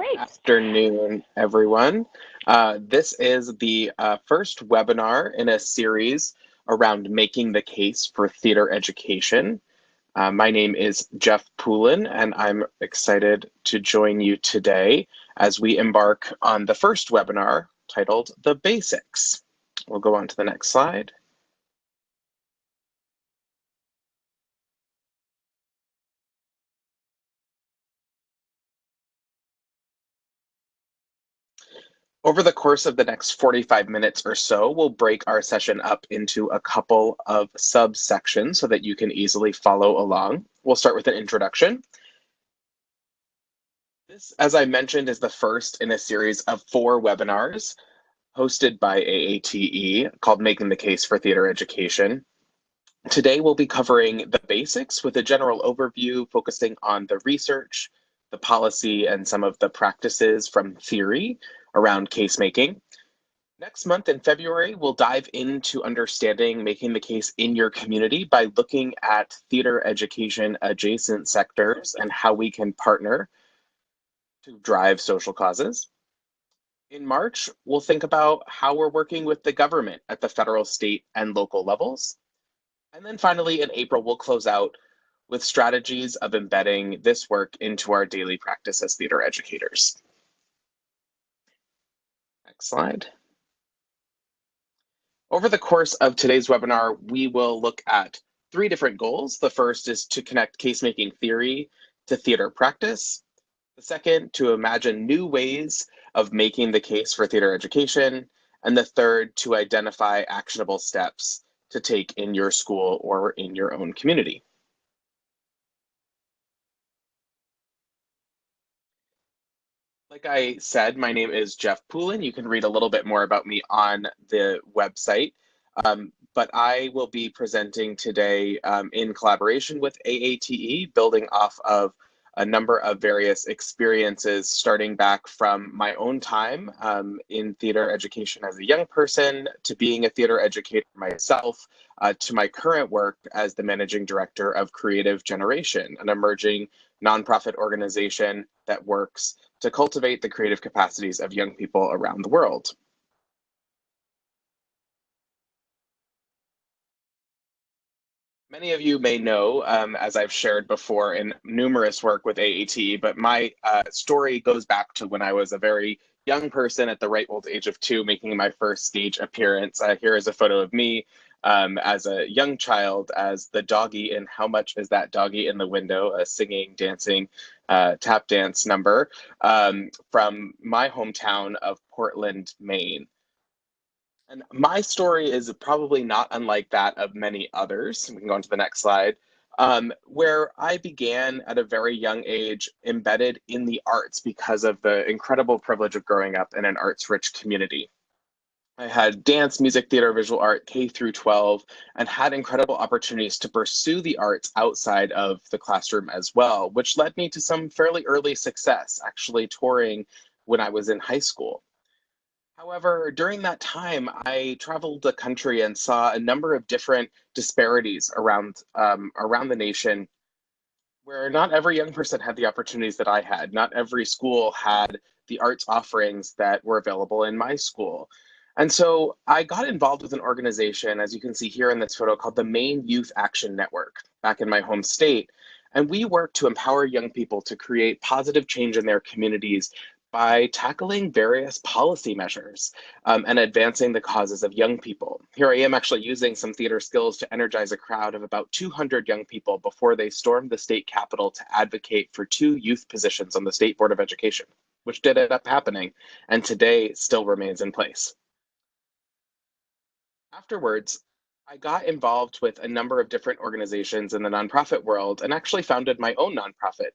Great. Afternoon, everyone. This is the first webinar in a series around making the case for theater education. My name is Jeff Poulin, and I'm excited to join you today as we embark on the first webinar titled The Basics. We'll go on to the next slide. Over the course of the next 45 minutes or so, we'll break our session up into a couple of subsections so that you can easily follow along. We'll start with an introduction. This, as I mentioned, is the first in a series of 4 webinars hosted by AATE called Making the Case for Theater Education. Today, we'll be covering the basics with a general overview focusing on the research, the policy, and some of the practices from theory around case making. Next month in February, we'll dive into understanding making the case in your community by looking at theater education adjacent sectors and how we can partner to drive social causes. In March, we'll think about how we're working with the government at the federal, state, and local levels. And then finally, in April, we'll close out with strategies of embedding this work into our daily practice as theater educators. Next slide. Over the course of today's webinar, we will look at 3 different goals. The first is to connect case-making theory to theater practice. The second, to imagine new ways of making the case for theater education. And the third, to identify actionable steps to take in your school or in your own community. Like I said, my name is Jeff Poulin. You can read a little bit more about me on the website, but I will be presenting today in collaboration with AATE, building off of a number of various experiences, starting back from my own time in theater education as a young person, to being a theater educator myself, to my current work as the managing director of Creative Generation, an emerging nonprofit organization that works to cultivate the creative capacities of young people around the world. Many of you may know, as I've shared before in numerous work with AAT, but my story goes back to when I was a very young person at the ripe old age of 2, making my first stage appearance. Here is a photo of me as a young child as the doggy in How Much Is That Doggy in the Window, a singing, dancing, tap dance number from my hometown of Portland, Maine. And my story is probably not unlike that of many others. We can go on to the next slide, where I began at a very young age embedded in the arts because of the incredible privilege of growing up in an arts-rich community. I had dance, music, theater, visual art, K through 12, and had incredible opportunities to pursue the arts outside of the classroom as well, which led me to some fairly early success, actually touring when I was in high school. However, during that time, I traveled the country and saw a number of different disparities around the nation where not every young person had the opportunities that I had. Not every school had the arts offerings that were available in my school. And so I got involved with an organization, as you can see here in this photo, called the Maine Youth Action Network back in my home state. And we work to empower young people to create positive change in their communities by tackling various policy measures and advancing the causes of young people. Here I am actually using some theater skills to energize a crowd of about 200 young people before they stormed the state capitol to advocate for 2 youth positions on the State Board of Education, which did end up happening and today still remains in place. Afterwards, I got involved with a number of different organizations in the nonprofit world and actually founded my own nonprofit,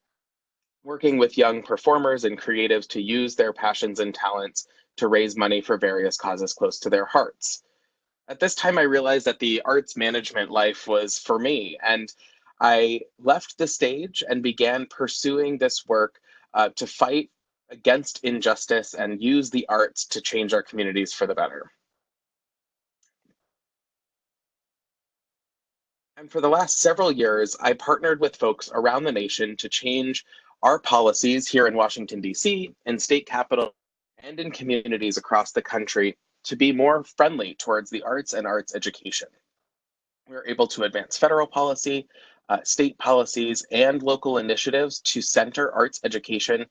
working with young performers and creatives to use their passions and talents to raise money for various causes close to their hearts. At this time, I realized that the arts management life was for me, and I left the stage and began pursuing this work to fight against injustice and use the arts to change our communities for the better. And for the last several years, I partnered with folks around the nation to change our policies here in Washington, D.C., in state capital, and in communities across the country to be more friendly towards the arts and arts education. We're able to advance federal policy, state policies, and local initiatives to center arts education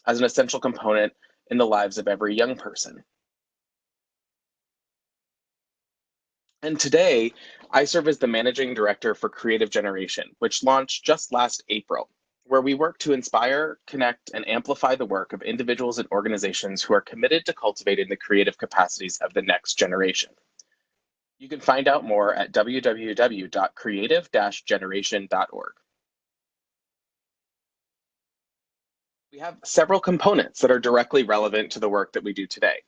as an essential component in the lives of every young person. And today, I serve as the managing director for Creative Generation, which launched just last April, where we work to inspire, connect, and amplify the work of individuals and organizations who are committed to cultivating the creative capacities of the next generation. You can find out more at www.creative-generation.org. We have several components that are directly relevant to the work that we do today.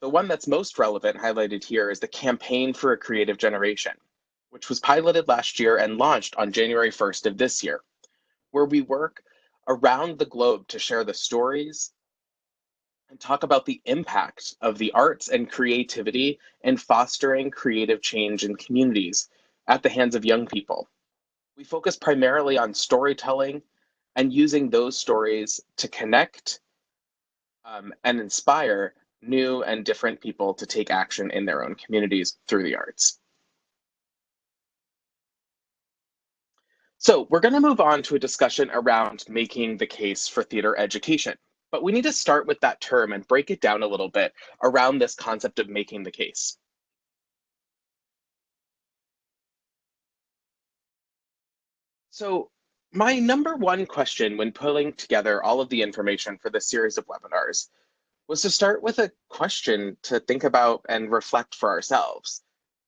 The one that's most relevant highlighted here is the Campaign for a Creative Generation, which was piloted last year and launched on January 1st of this year, where we work around the globe to share the stories and talk about the impact of the arts and creativity in fostering creative change in communities at the hands of young people. We focus primarily on storytelling and using those stories to connect and inspire new and different people to take action in their own communities through the arts. So we're going to move on to a discussion around making the case for theater education. But we need to start with that term and break it down a little bit around this concept of making the case. So my number one question when pulling together all of the information for this series of webinars was to start with a question to think about and reflect for ourselves.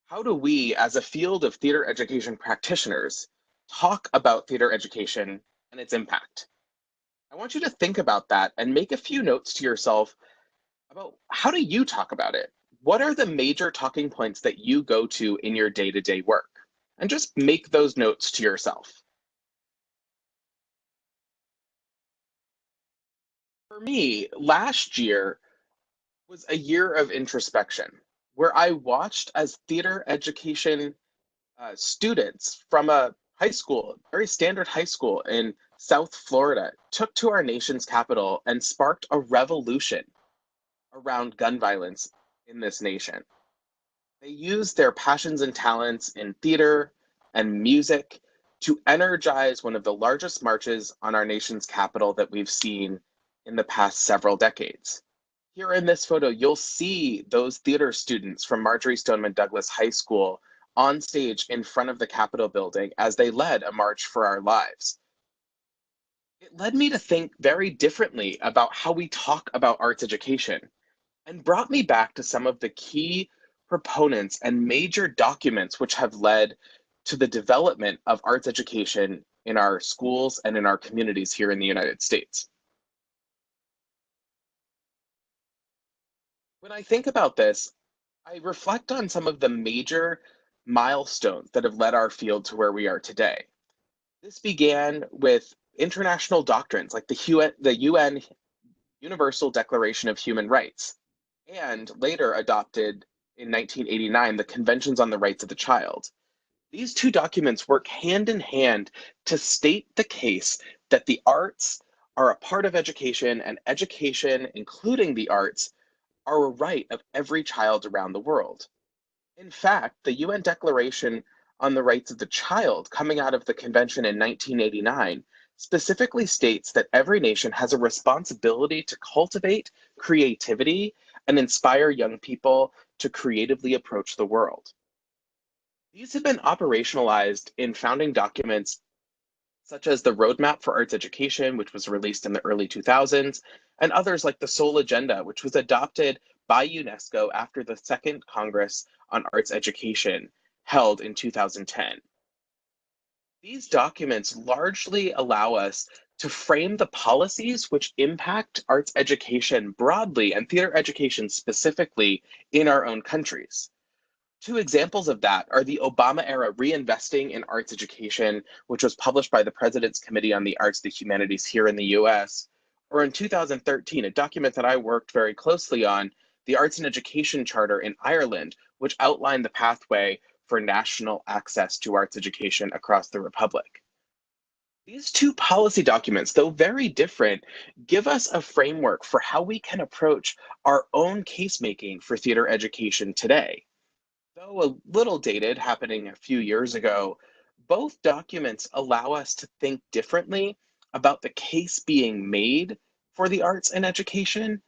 How do we, as a field of theater education practitioners, talk about theater education and its impact? I want you to think about that and make a few notes to yourself about how do you talk about it? What are the major talking points that you go to in your day-to-day work? And just make those notes to yourself. For me, last year was a year of introspection where I watched as theater education students from a high school, very standard high school in South Florida, took to our nation's capital and sparked a revolution around gun violence in this nation. They used their passions and talents in theater and music to energize one of the largest marches on our nation's capital that we've seen in the past several decades. Here in this photo, you'll see those theater students from Marjorie Stoneman Douglas High School on stage in front of the Capitol building as they led a march for our lives. It led me to think very differently about how we talk about arts education and brought me back to some of the key proponents and major documents which have led to the development of arts education in our schools and in our communities here in the United States. When I think about this, I reflect on some of the major milestones that have led our field to where we are today. This began with international doctrines like the UN Universal Declaration of Human Rights, and later adopted in 1989 the Conventions on the Rights of the Child. These two documents work hand in hand to state the case that the arts are a part of education, and education, including the arts, are a right of every child around the world. In fact, the UN Declaration on the Rights of the Child, coming out of the convention in 1989, specifically states that every nation has a responsibility to cultivate creativity and inspire young people to creatively approach the world. These have been operationalized in founding documents such as the Roadmap for Arts Education, which was released in the early 2000s, and others like the Seoul Agenda, which was adopted by UNESCO after the Second Congress on Arts Education held in 2010. These documents largely allow us to frame the policies which impact arts education broadly and theater education specifically in our own countries. Two examples of that are the Obama era Reinvesting in Arts Education, which was published by the President's Committee on the Arts, the Humanities here in the US, or in 2013, a document that I worked very closely on, the Arts and Education Charter in Ireland, which outlined the pathway for national access to arts education across the Republic. These two policy documents, though very different, give us a framework for how we can approach our own case making for theater education today. Though a little dated, happening a few years ago, both documents allow us to think differently about the case being made for the arts and education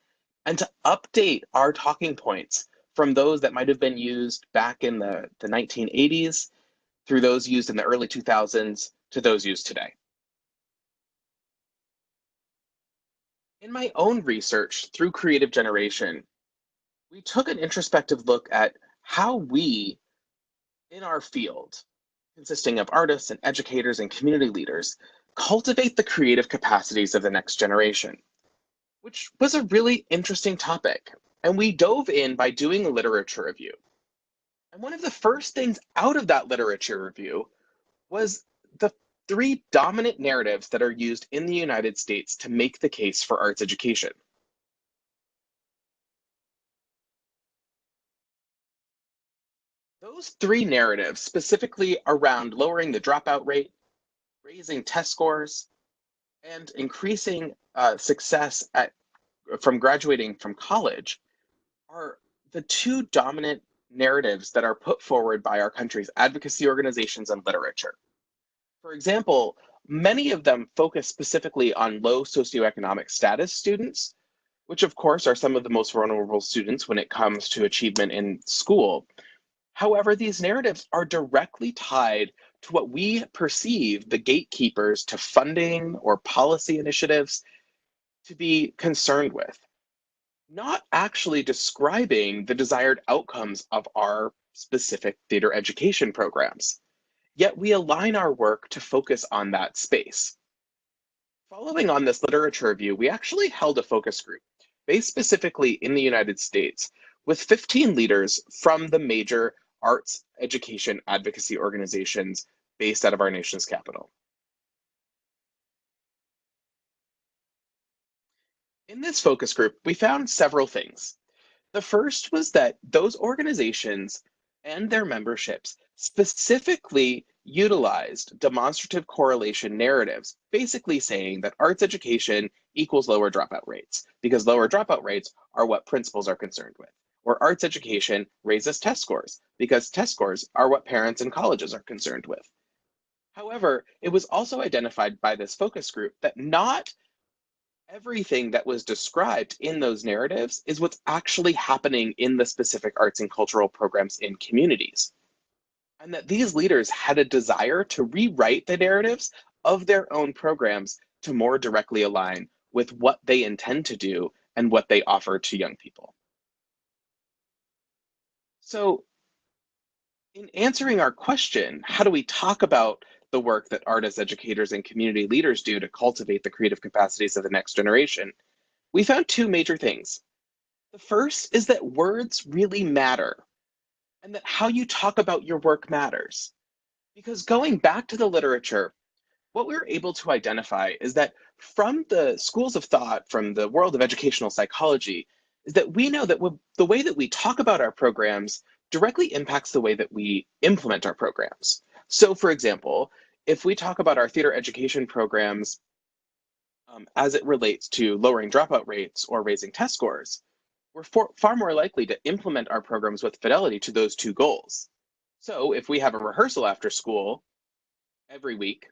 and to update our talking points from those that might have been used back in the 1980s through those used in the early 2000s to those used today. In my own research through Creative Generation, we took an introspective look at how we, in our field, consisting of artists and educators and community leaders, cultivate the creative capacities of the next generation, which was a really interesting topic. And we dove in by doing a literature review. And one of the first things out of that literature review was the three dominant narratives that are used in the United States to make the case for arts education. Those three narratives, specifically around lowering the dropout rate, raising test scores, and increasing success from graduating from college, are the two dominant narratives that are put forward by our country's advocacy organizations and literature. For example, many of them focus specifically on low socioeconomic status students, which of course are some of the most vulnerable students when it comes to achievement in school. However, these narratives are directly tied to what we perceive the gatekeepers to funding or policy initiatives to be concerned with, not actually describing the desired outcomes of our specific theater education programs. Yet we align our work to focus on that space. Following on this literature review, we actually held a focus group based specifically in the United States with 15 leaders from the major arts education advocacy organizations based out of our nation's capital. In this focus group, we found several things. The first was that those organizations and their memberships specifically utilized demonstrative correlation narratives, basically saying that arts education equals lower dropout rates, because lower dropout rates are what principals are concerned with. Or arts education raises test scores, because test scores are what parents and colleges are concerned with. However, it was also identified by this focus group that not everything that was described in those narratives is what's actually happening in the specific arts and cultural programs in communities. And that these leaders had a desire to rewrite the narratives of their own programs to more directly align with what they intend to do and what they offer to young people. So, in answering our question, how do we talk about the work that artists, educators, and community leaders do to cultivate the creative capacities of the next generation? We found two major things. The first is that words really matter and that how you talk about your work matters. Because going back to the literature, what we were able to identify is that from the schools of thought, from the world of educational psychology, is that we know that the way that we talk about our programs directly impacts the way that we implement our programs. So, for example, if we talk about our theater education programs as it relates to lowering dropout rates or raising test scores, we're far more likely to implement our programs with fidelity to those two goals. So if we have a rehearsal after school every week,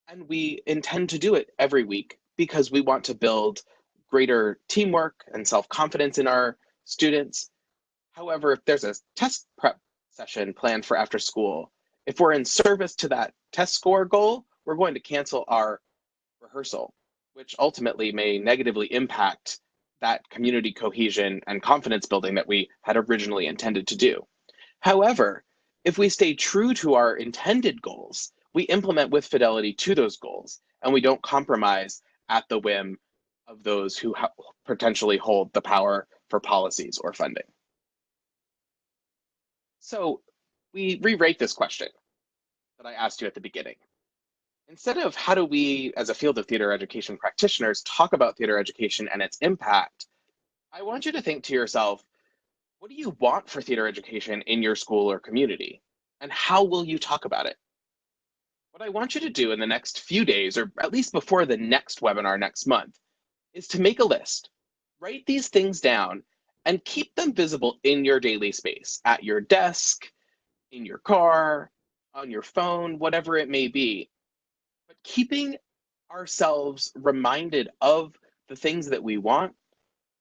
and we intend to do it every week because we want to build greater teamwork and self confidence in our students. However, if there's a test prep session planned for after school, if we're in service to that test score goal, we're going to cancel our rehearsal, which ultimately may negatively impact that community cohesion and confidence building that we had originally intended to do. However, if we stay true to our intended goals, we implement with fidelity to those goals, and we don't compromise at the whim of those who potentially hold the power for policies or funding. So we rewrite this question that I asked you at the beginning. Instead of how do we, as a field of theater education practitioners, talk about theater education and its impact, I want you to think to yourself, what do you want for theater education in your school or community? And how will you talk about it? What I want you to do in the next few days, or at least before the next webinar next month, is to make a list. Write these things down and keep them visible in your daily space, at your desk, in your car, on your phone, whatever it may be. But keeping ourselves reminded of the things that we want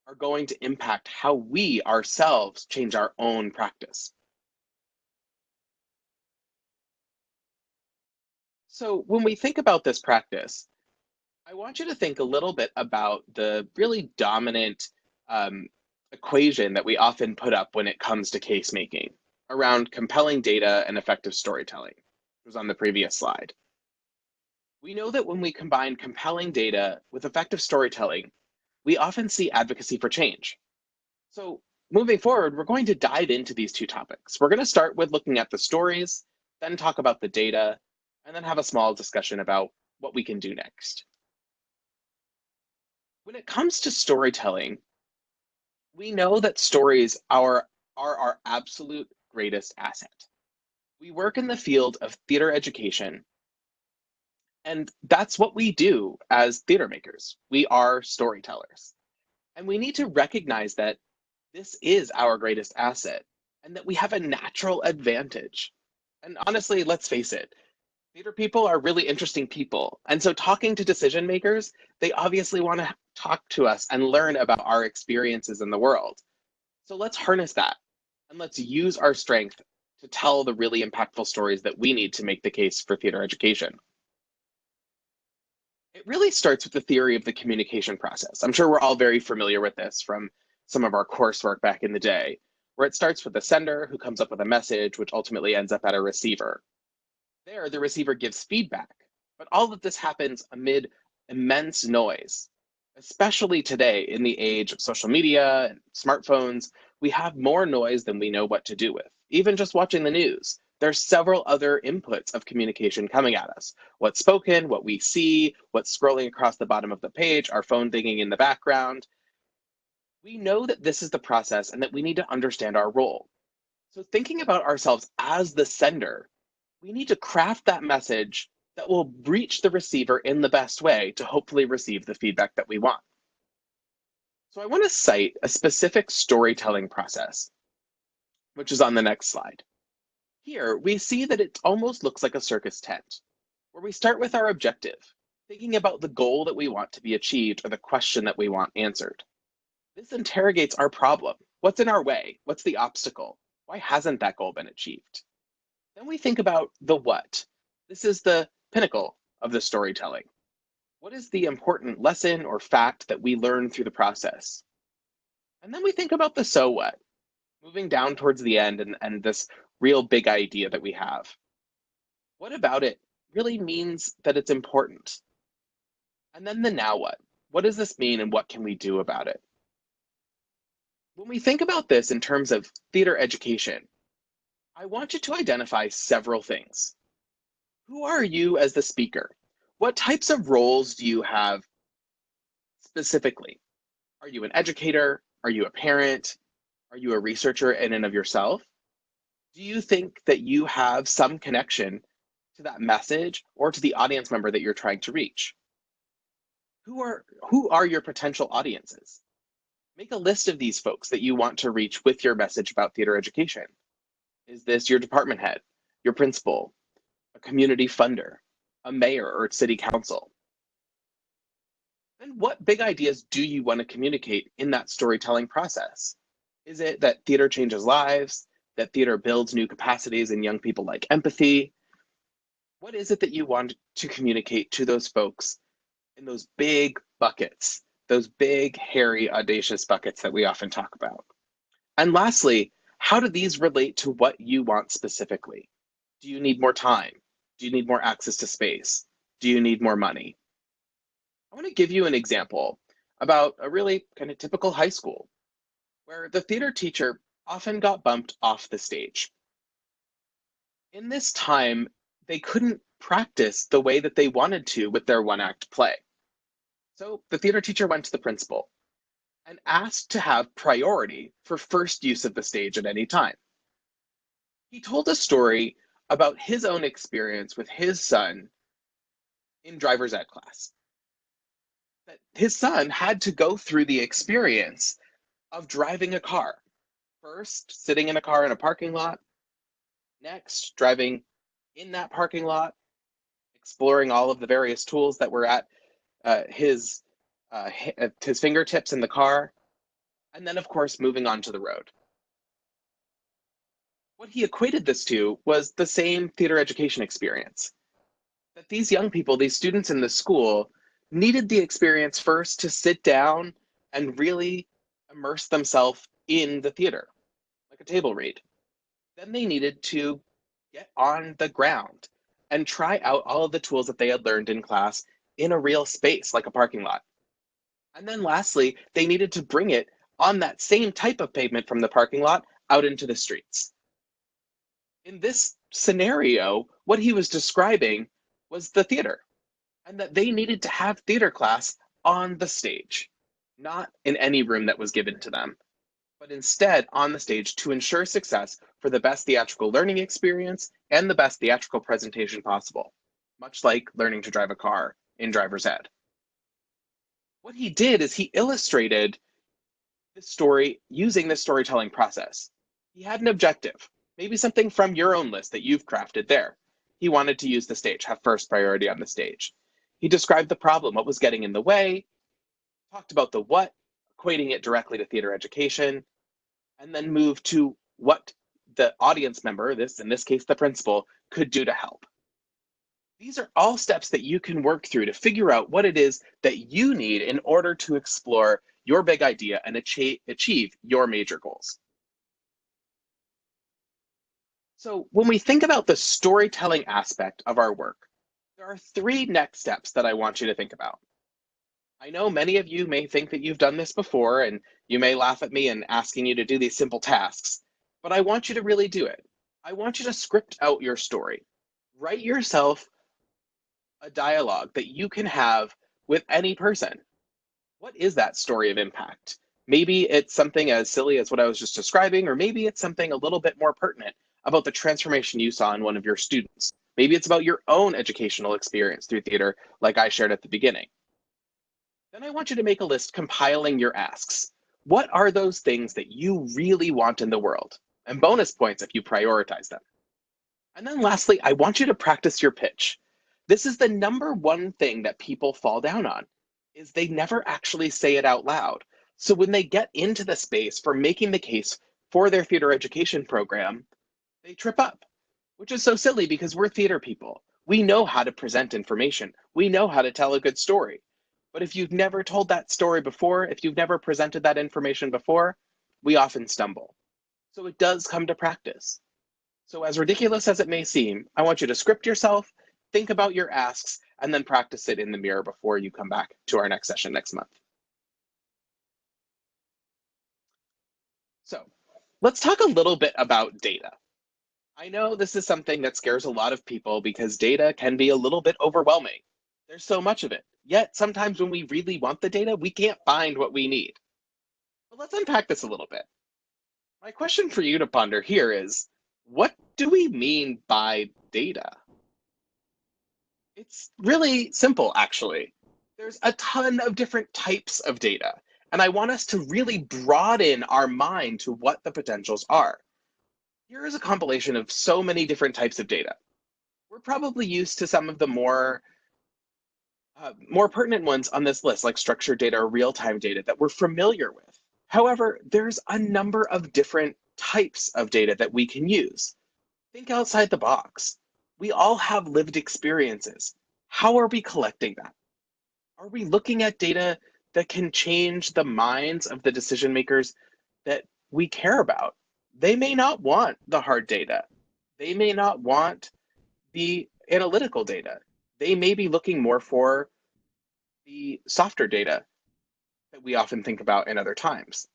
are going to impact how we ourselves change our own practice. So when we think about this practice, I want you to think a little bit about the really dominant um, equation that we often put up when it comes to case making around compelling data and effective storytelling. It was on the previous slide. We know that when we combine compelling data with effective storytelling, we often see advocacy for change. So moving forward, we're going to dive into these two topics. We're going to start with looking at the stories, then talk about the data, and then have a small discussion about what we can do next. When it comes to storytelling, we know that stories are our absolute greatest asset. We work in the field of theater education, and that's what we do as theater makers. We are storytellers. And we need to recognize that this is our greatest asset and that we have a natural advantage. And honestly, let's face it, theater people are really interesting people. And so talking to decision makers, they obviously want to talk to us and learn about our experiences in the world. So let's harness that and let's use our strength to tell the really impactful stories that we need to make the case for theater education. It really starts with the theory of the communication process. I'm sure we're all very familiar with this from some of our coursework back in the day, where it starts with the sender who comes up with a message, which ultimately ends up at a receiver. There, the receiver gives feedback, but all of this happens amid immense noise. Especially today, in the age of social media and smartphones, we have more noise than we know what to do with. Even just watching the news, there's several other inputs of communication coming at us. What's spoken, what we see, what's scrolling across the bottom of the page, our phone dinging in the background. We know that this is the process and that we need to understand our role. So thinking about ourselves as the sender, we need to craft that message that will reach the receiver in the best way to hopefully receive the feedback that we want. So I want to cite a specific storytelling process, which is on the next slide. Here, we see that it almost looks like a circus tent, where we start with our objective, thinking about the goal that we want to be achieved or the question that we want answered. This interrogates our problem. What's in our way? What's the obstacle? Why hasn't that goal been achieved? Then we think about the what. This is the pinnacle of the storytelling. What is the important lesson or fact that we learn through the process? And then we think about the so what, moving down towards the end and this real big idea that we have. What about it really means that it's important? And then the now what? What does this mean and what can we do about it? When we think about this in terms of theater education, I want you to identify several things. Who are you as the speaker? What types of roles do you have specifically? Are you an educator? Are you a parent? Are you a researcher in and of yourself? Do you think that you have some connection to that message or to the audience member that you're trying to reach? Who are your potential audiences? Make a list of these folks that you want to reach with your message about theater education. Is this your department head, your principal, a community funder, a mayor or city council? And what big ideas do you want to communicate in that storytelling process? Is it that theater changes lives, that theater builds new capacities in young people like empathy? What is it that you want to communicate to those folks in those big buckets, those big, hairy, audacious buckets that we often talk about? And lastly, how do these relate to what you want specifically? Do you need more time? Do you need more access to space? Do you need more money? I want to give you an example about a really kind of typical high school where the theater teacher often got bumped off the stage. In this time, they couldn't practice the way that they wanted to with their one act play. So the theater teacher went to the principal and asked to have priority for first use of the stage at any time. He told a story about his own experience with his son in driver's ed class. That his son had to go through the experience of driving a car. First, sitting in a car in a parking lot. Next, driving in that parking lot, exploring all of the various tools that were at his fingertips in the car, and then, of course, moving on to the road. What he equated this to was the same theater education experience. That these young people, these students in the school, needed the experience first to sit down and really immerse themselves in the theater, like a table read. Then they needed to get on the ground and try out all of the tools that they had learned in class in a real space, like a parking lot. And then lastly, they needed to bring it on that same type of pavement from the parking lot out into the streets. In this scenario, what he was describing was the theater, and that they needed to have theater class on the stage, not in any room that was given to them, but instead on the stage to ensure success for the best theatrical learning experience and the best theatrical presentation possible, much like learning to drive a car in driver's ed. What he did is he illustrated the story using this storytelling process. He had an objective, maybe something from your own list that you've crafted there. He wanted to use the stage, have first priority on the stage. He described the problem, what was getting in the way, talked about the what, equating it directly to theater education, and then moved to what the audience member, in this case, the principal, could do to help. These are all steps that you can work through to figure out what it is that you need in order to explore your big idea and achieve your major goals. So when we think about the storytelling aspect of our work, there are three next steps that I want you to think about. I know many of you may think that you've done this before, and you may laugh at me and asking you to do these simple tasks, but I want you to really do it. I want you to script out your story. Write yourself a dialogue that you can have with any person. What is that story of impact? Maybe it's something as silly as what I was just describing, or maybe it's something a little bit more pertinent about the transformation you saw in one of your students. Maybe it's about your own educational experience through theater, like I shared at the beginning. Then I want you to make a list compiling your asks. What are those things that you really want in the world? And bonus points if you prioritize them. And then lastly, I want you to practice your pitch. This is the number one thing that people fall down on, is they never actually say it out loud. So when they get into the space for making the case for their theater education program, they trip up, which is so silly because we're theater people. We know how to present information. We know how to tell a good story. But if you've never told that story before, if you've never presented that information before, we often stumble. So it does come to practice. So as ridiculous as it may seem, I want you to script yourself, think about your asks, and then practice it in the mirror before you come back to our next session next month. So let's talk a little bit about data. I know this is something that scares a lot of people because data can be a little bit overwhelming. There's so much of it. Yet sometimes when we really want the data, we can't find what we need. But let's unpack this a little bit. My question for you to ponder here is, what do we mean by data? It's really simple, actually. There's a ton of different types of data, and I want us to really broaden our mind to what the potentials are. Here is a compilation of so many different types of data. We're probably used to some of the more pertinent ones on this list, like structured data or real-time data that we're familiar with. However, there's a number of different types of data that we can use. Think outside the box. We all have lived experiences. How are we collecting that? Are we looking at data that can change the minds of the decision makers that we care about? They may not want the hard data. They may not want the analytical data. They may be looking more for the softer data that we often think about in other times.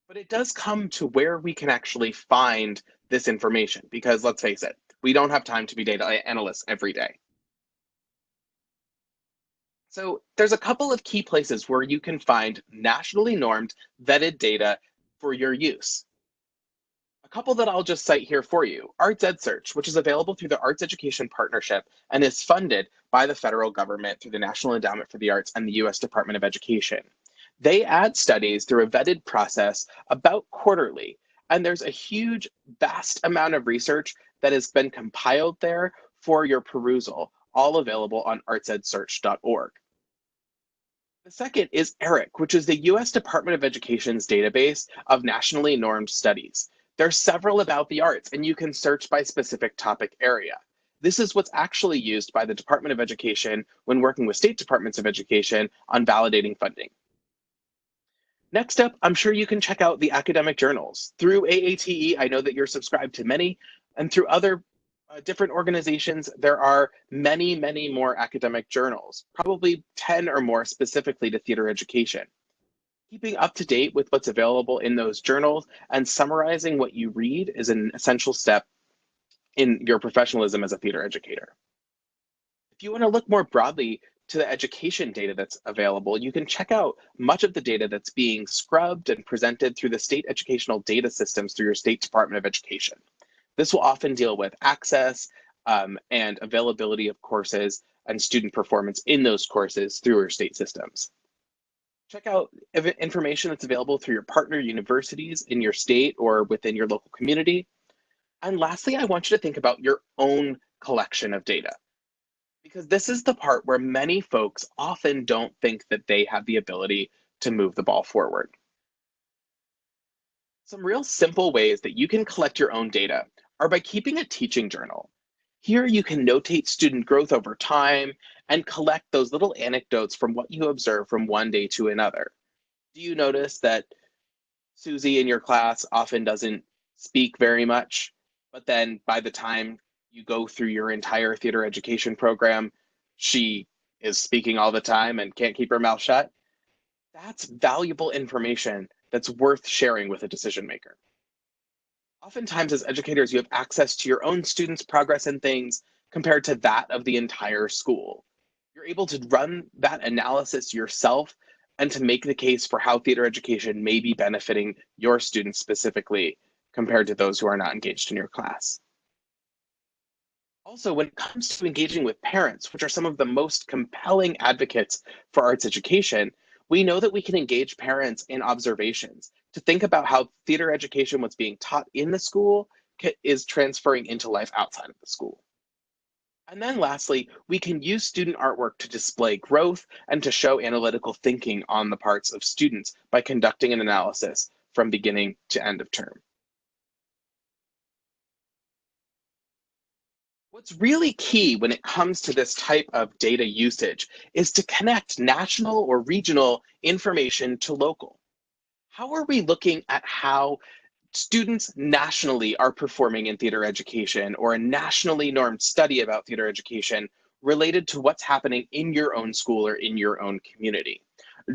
But it does come to where we can actually find this information because let's face it, we don't have time to be data analysts every day. So there's a couple of key places where you can find nationally normed vetted data for your use. A A couple that I'll just cite here for you. Arts EdSearch, which is available through the Arts Education Partnership and is funded by the federal government through the National Endowment for the Arts and the US Department of Education. They add studies through a vetted process about quarterly, and there's a huge, vast amount of research that has been compiled there for your perusal, all available on artsedsearch.org. The second is ERIC, which is the US Department of Education's database of nationally normed studies. There's several about the arts, and you can search by specific topic area. This is what's actually used by the Department of Education when working with state departments of education on validating funding. Next up, I'm sure you can check out the academic journals. Through AATE, I know that you're subscribed to many, and through other different organizations, there are many, many more academic journals, probably 10 or more specifically to theater education. Keeping up to date with what's available in those journals and summarizing what you read is an essential step in your professionalism as a theater educator. If you want to look more broadly to the education data that's available, you can check out much of the data that's being scrubbed and presented through the state educational data systems through your state Department of Education. This will often deal with access and availability of courses and student performance in those courses through your state systems. Check out information that's available through your partner universities in your state or within your local community. And lastly, I want you to think about your own collection of data, because this is the part where many folks often don't think that they have the ability to move the ball forward. Some real simple ways that you can collect your own data are by keeping a teaching journal. Here you can notate student growth over time and collect those little anecdotes from what you observe from one day to another. Do you notice that Susie in your class often doesn't speak very much, but then by the time you go through your entire theater education program, she is speaking all the time and can't keep her mouth shut? That's valuable information that's worth sharing with a decision maker. Oftentimes, as educators, you have access to your own students' progress and things compared to that of the entire school. You're able to run that analysis yourself and to make the case for how theater education may be benefiting your students specifically compared to those who are not engaged in your class. Also, when it comes to engaging with parents, which are some of the most compelling advocates for arts education, we know that we can engage parents in observations to think about how theater education, what's being taught in the school, is transferring into life outside of the school. And then lastly, we can use student artwork to display growth and to show analytical thinking on the parts of students by conducting an analysis from beginning to end of term. What's really key when it comes to this type of data usage is to connect national or regional information to local. How are we looking at how students nationally are performing in theater education, or a nationally normed study about theater education related to what's happening in your own school or in your own community?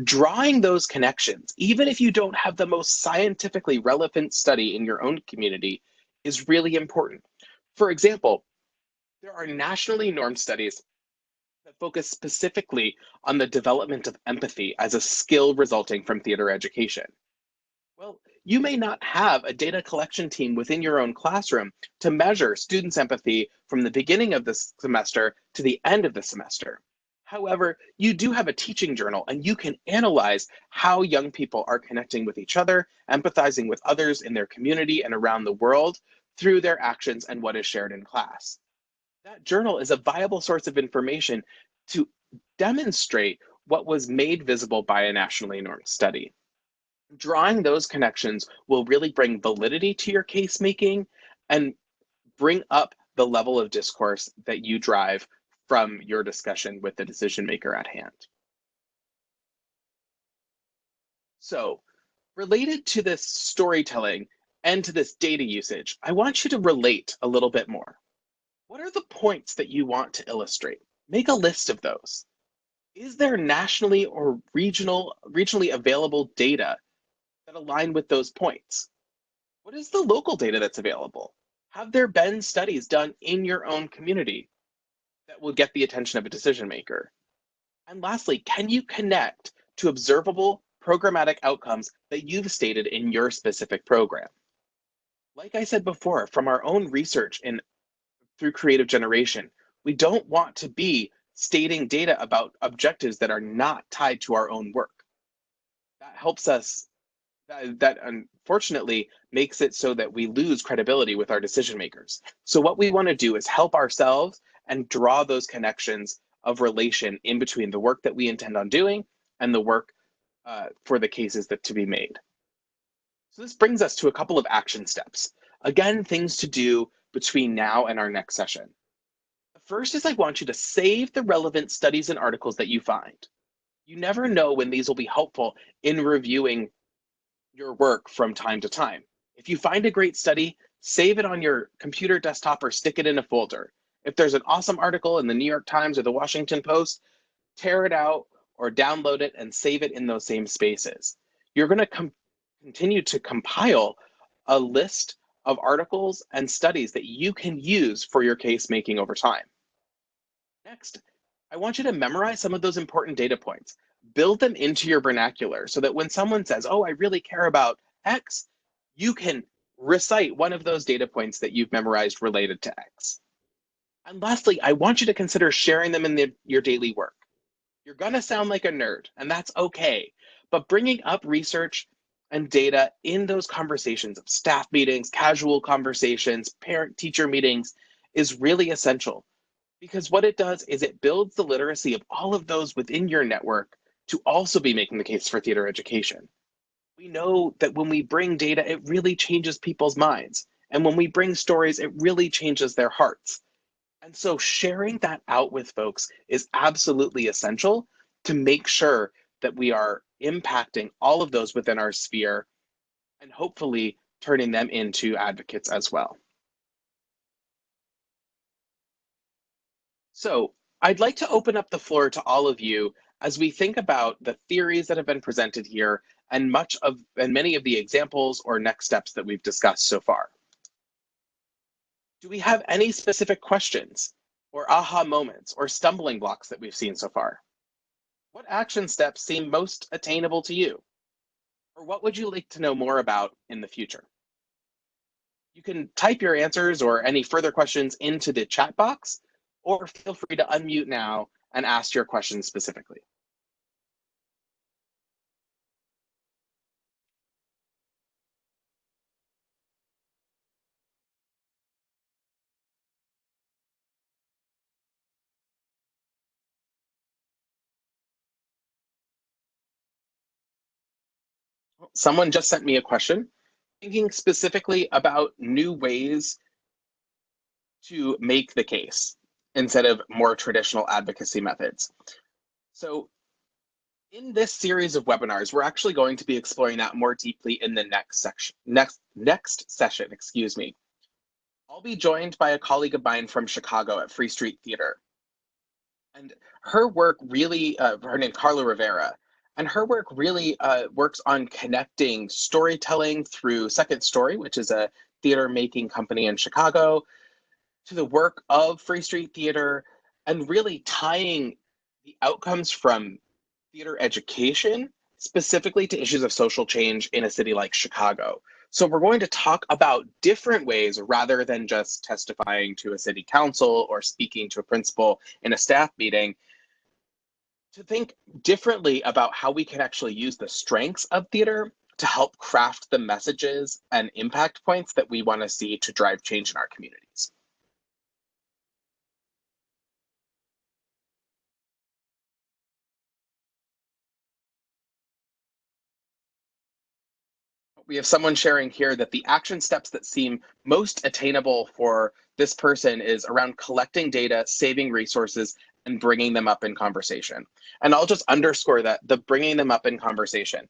Drawing those connections, even if you don't have the most scientifically relevant study in your own community, is really important. For example, there are nationally normed studies that focus specifically on the development of empathy as a skill resulting from theater education. Well, you may not have a data collection team within your own classroom to measure students' empathy from the beginning of the semester to the end of the semester. However, you do have a teaching journal, and you can analyze how young people are connecting with each other, empathizing with others in their community and around the world through their actions and what is shared in class. That journal is a viable source of information to demonstrate what was made visible by a nationally normed study. Drawing those connections will really bring validity to your case making and bring up the level of discourse that you drive from your discussion with the decision maker at hand. So, related to this storytelling and to this data usage, I want you to relate a little bit more. What are the points that you want to illustrate? Make a list of those. Is there nationally or regionally available data that align with those points? What is the local data that's available? Have there been studies done in your own community that will get the attention of a decision maker? And lastly, can you connect to observable programmatic outcomes that you've stated in your specific program? Like I said before, from our own research and through creative generation, we don't want to be stating data about objectives that are not tied to our own work. That helps us, that unfortunately makes it so that we lose credibility with our decision makers. So, what we want to do is help ourselves and draw those connections of relation in between the work that we intend on doing and the work for the cases that to be made. So this brings us to a couple of action steps. Again, things to do between now and our next session. The first is I want you to save the relevant studies and articles that you find. You never know when these will be helpful in reviewing your work from time to time. If you find a great study, save it on your computer desktop or stick it in a folder. If there's an awesome article in the New York Times or the Washington Post, tear it out or download it and save it in those same spaces. You're going to continue to compile a list of articles and studies that you can use for your case making over time. Next, I want you to memorize some of those important data points. Build them into your vernacular so that when someone says, oh, I really care about X, you can recite one of those data points that you've memorized related to X. And lastly, I want you to consider sharing them in your daily work. You're going to sound like a nerd, and that's okay. But bringing up research and data in those conversations of staff meetings, casual conversations, parent teacher meetings is really essential because what it does is it builds the literacy of all of those within your network to also be making the case for theater education. We know that when we bring data, it really changes people's minds. And when we bring stories, it really changes their hearts. And so sharing that out with folks is absolutely essential to make sure that we are impacting all of those within our sphere and hopefully turning them into advocates as well. So I'd like to open up the floor to all of you as we think about the theories that have been presented here and many of the examples or next steps that we've discussed so far. Do we have any specific questions or aha moments or stumbling blocks that we've seen so far? What action steps seem most attainable to you? Or what would you like to know more about in the future? You can type your answers or any further questions into the chat box, or feel free to unmute now and ask your questions specifically. Someone just sent me a question thinking specifically about new ways to make the case instead of more traditional advocacy methods. So in this series of webinars, we're actually going to be exploring that more deeply in the next session, excuse me. I'll be joined by a colleague of mine from Chicago at Free Street Theater. And her work really, her name Carla Rivera, and her work really works on connecting storytelling through Second Story, which is a theater making company in Chicago, to the work of Free Street Theater, and really tying the outcomes from theater education specifically to issues of social change in a city like Chicago. So we're going to talk about different ways rather than just testifying to a city council or speaking to a principal in a staff meeting, to think differently about how we can actually use the strengths of theater to help craft the messages and impact points that we want to see to drive change in our communities. We have someone sharing here that the action steps that seem most attainable for this person is around collecting data, saving resources, and bringing them up in conversation. And I'll just underscore that, the bringing them up in conversation,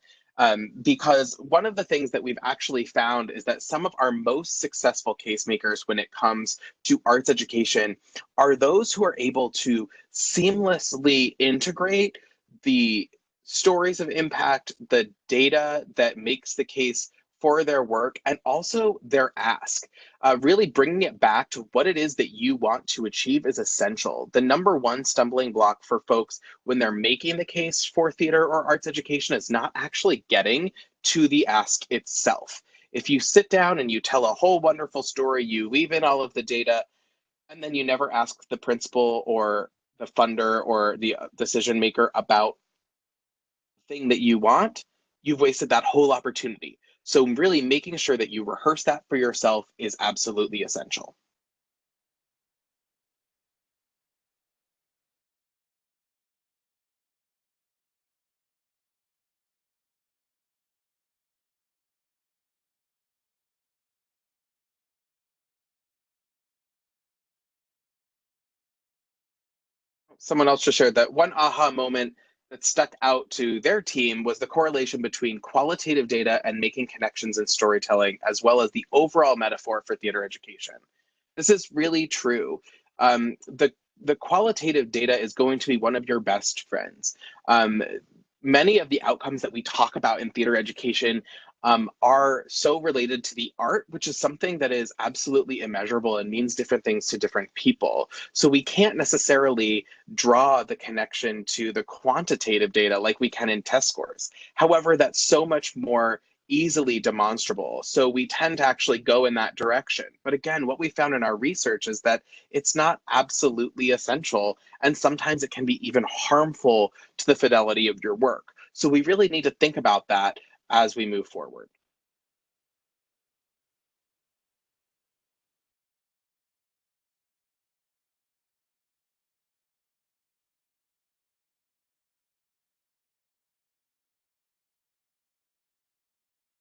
because one of the things that we've actually found is that some of our most successful case makers when it comes to arts education are those who are able to seamlessly integrate the stories of impact, the data that makes the case for their work, and also their ask. Really bringing it back to what it is that you want to achieve is essential. The number one stumbling block for folks when they're making the case for theater or arts education is not actually getting to the ask itself. If you sit down and you tell a whole wonderful story, you weave in all of the data, and then you never ask the principal or the funder or the decision maker about the thing that you want, you've wasted that whole opportunity. So really making sure that you rehearse that for yourself is absolutely essential. Someone else just shared that one aha moment that stuck out to their team was the correlation between qualitative data and making connections in storytelling, as well as the overall metaphor for theater education. This is really true. The qualitative data is going to be one of your best friends. Many of the outcomes that we talk about in theater education are so related to the art, which is something that is absolutely immeasurable and means different things to different people. So we can't necessarily draw the connection to the quantitative data like we can in test scores. However, that's so much more easily demonstrable. So we tend to actually go in that direction. But again, what we found in our research is that it's not absolutely essential. And sometimes it can be even harmful to the fidelity of your work. So we really need to think about that as we move forward.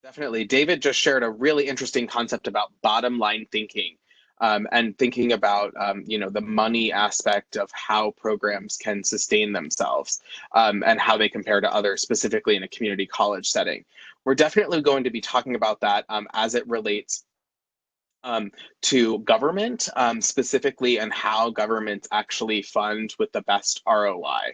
Definitely. David just shared a really interesting concept about bottom line thinking, and thinking about the money aspect of how programs can sustain themselves, and how they compare to others, specifically in a community college setting. We're definitely going to be talking about that as it relates to government, specifically, and how governments actually fund with the best ROI.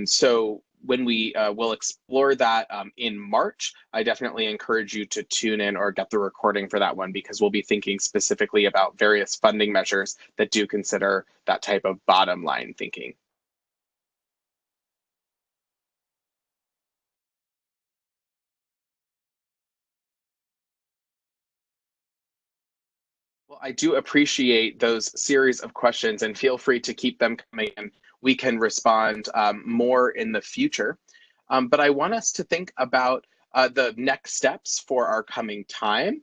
So when we will explore that in March, I definitely encourage you to tune in or get the recording for that one, because we'll be thinking specifically about various funding measures that do consider that type of bottom line thinking. Well, I do appreciate those series of questions, and feel free to keep them coming, and we can respond more in the future. But I want us to think about the next steps for our coming time.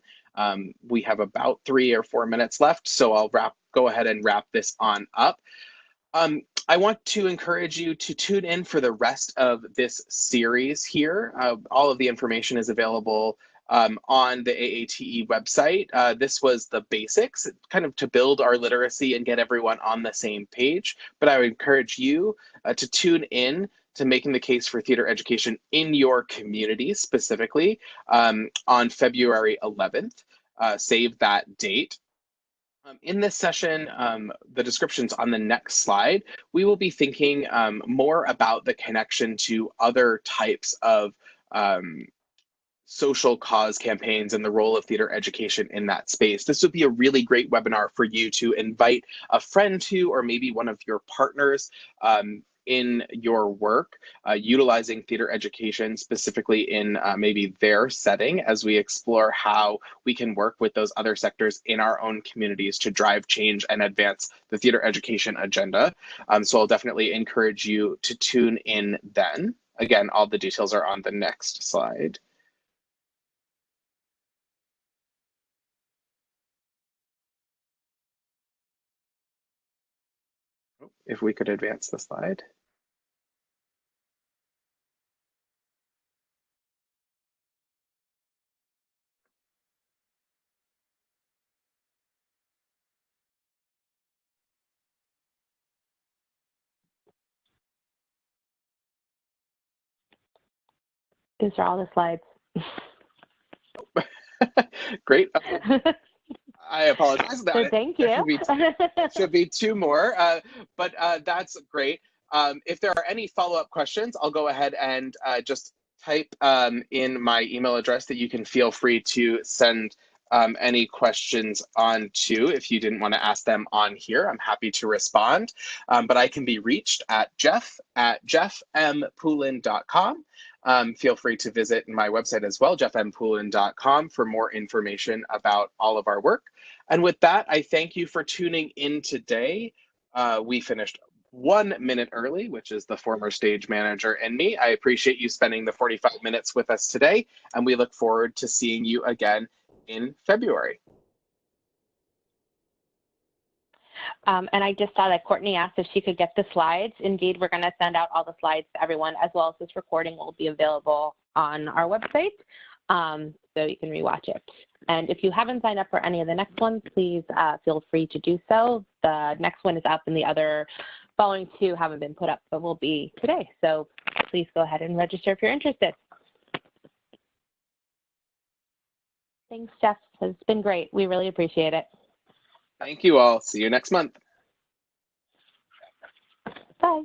We have about 3 or 4 minutes left, so go ahead and wrap this on up. I want to encourage you to tune in for the rest of this series here. All of the information is available on the AATE website. This was the basics, kind of to build our literacy and get everyone on the same page. But I would encourage you to tune in to making the case for theater education in your community, specifically on February 11th. Save that date. In this session, the description's on the next slide. We will be thinking more about the connection to other types of social cause campaigns and the role of theater education in that space. This would be a really great webinar for you to invite a friend to, or maybe one of your partners in your work, utilizing theater education specifically in maybe their setting, as we explore how we can work with those other sectors in our own communities to drive change and advance the theater education agenda. So I'll definitely encourage you to tune in then. Again, all the details are on the next slide. If we could advance the slide. These are all the slides. Great. I apologize. So thank you. Should be two more, but that's great. If there are any follow-up questions, I'll go ahead and just type in my email address that you can feel free to send any questions on to. If you didn't want to ask them on here, I'm happy to respond. But I can be reached at jeff@jeffmpoulin.com. Feel free to visit my website as well, jeffmpoulin.com, for more information about all of our work. And with that, I thank you for tuning in today. We finished 1 minute early, which is the former stage manager and me. I appreciate you spending the 45 minutes with us today, and we look forward to seeing you again in February. And I just saw that Courtney asked if she could get the slides. Indeed, we're going to send out all the slides to everyone, as well as this recording will be available on our website, so you can rewatch it. And if you haven't signed up for any of the next ones, please feel free to do so. The next one is up, and the other following two haven't been put up, but will be today. So please go ahead and register if you're interested. Thanks, Jeff. It's been great. We really appreciate it. Thank you all. See you next month. Bye.